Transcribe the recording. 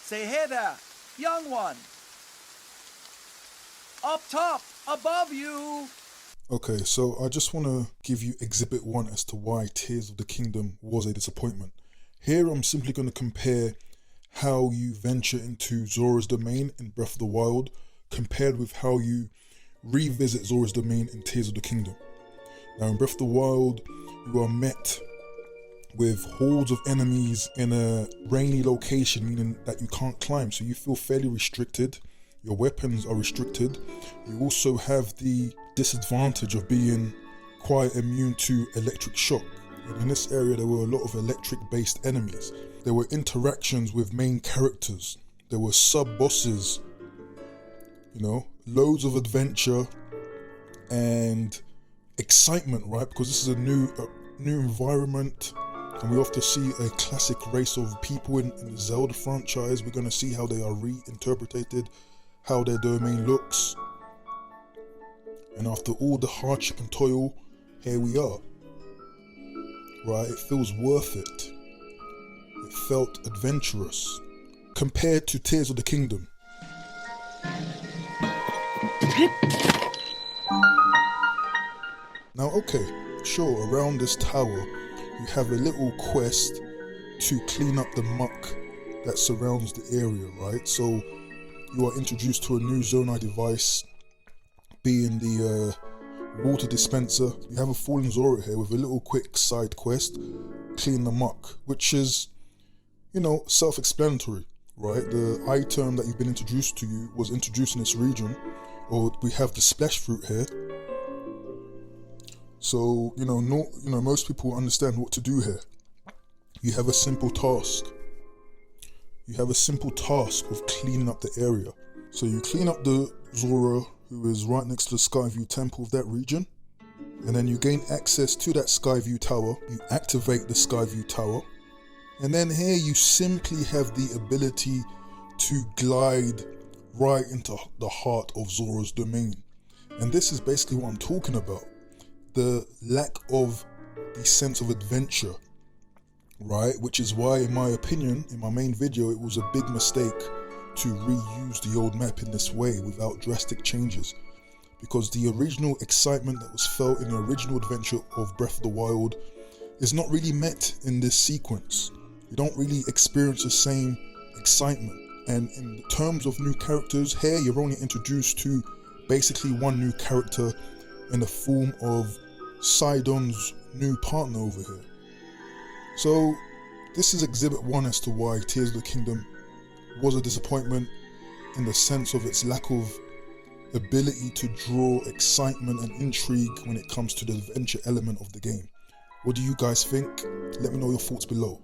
Say hey there, young one. Up top, above you. Okay, so I just want to give you Exhibit 1 as to why Tears of the Kingdom was a disappointment. Here I'm simply going to compare how you venture into Zora's domain in Breath of the Wild compared with how you revisit Zora's domain in Tears of the Kingdom. Now in Breath of the Wild, you are met with hordes of enemies in a rainy location, meaning that you can't climb, so you feel fairly restricted. Your weapons are restricted. You also have the disadvantage of being quite immune to electric shock. And in this area there were a lot of electric based enemies. There were interactions with main characters. There were sub-bosses, loads of adventure and excitement, right? Because this is a new environment, and we often see a classic race of people in the Zelda franchise. We're going to see how they are reinterpreted, how their domain looks. And after all the hardship and toil, here we are. Right? It feels worth it. It felt adventurous compared to Tears of the Kingdom. Now, okay, sure, around this tower, you have a little quest to clean up the muck that surrounds the area, right? So you are introduced to a new Zonai device, being the water dispenser. You have a fallen Zora here with a little quick side quest, clean the muck, which is, self-explanatory, right? The item that you've been introduced to you was introduced in this region, or we have the splash fruit here. So, most people understand what to do here. You have a simple task. You have a simple task of cleaning up the area. So you clean up the Zora, who is right next to the Skyview Temple of that region, and then you gain access to that Skyview Tower. You activate the Skyview Tower, and then here you simply have the ability to glide right into the heart of Zora's domain. And this is basically what I'm talking about. The lack of the sense of adventure, right? Which is why, in my opinion, in my main video, it was a big mistake to reuse the old map in this way without drastic changes. Because the original excitement that was felt in the original adventure of Breath of the Wild is not really met in this sequence. You don't really experience the same excitement. And in terms of new characters, here you're only introduced to basically one new character in the form of Sidon's new partner over here. So this is Exhibit 1 as to why Tears of the Kingdom was a disappointment, in the sense of its lack of ability to draw excitement and intrigue when it comes to the adventure element of the game. What do you guys think? Let me know your thoughts below.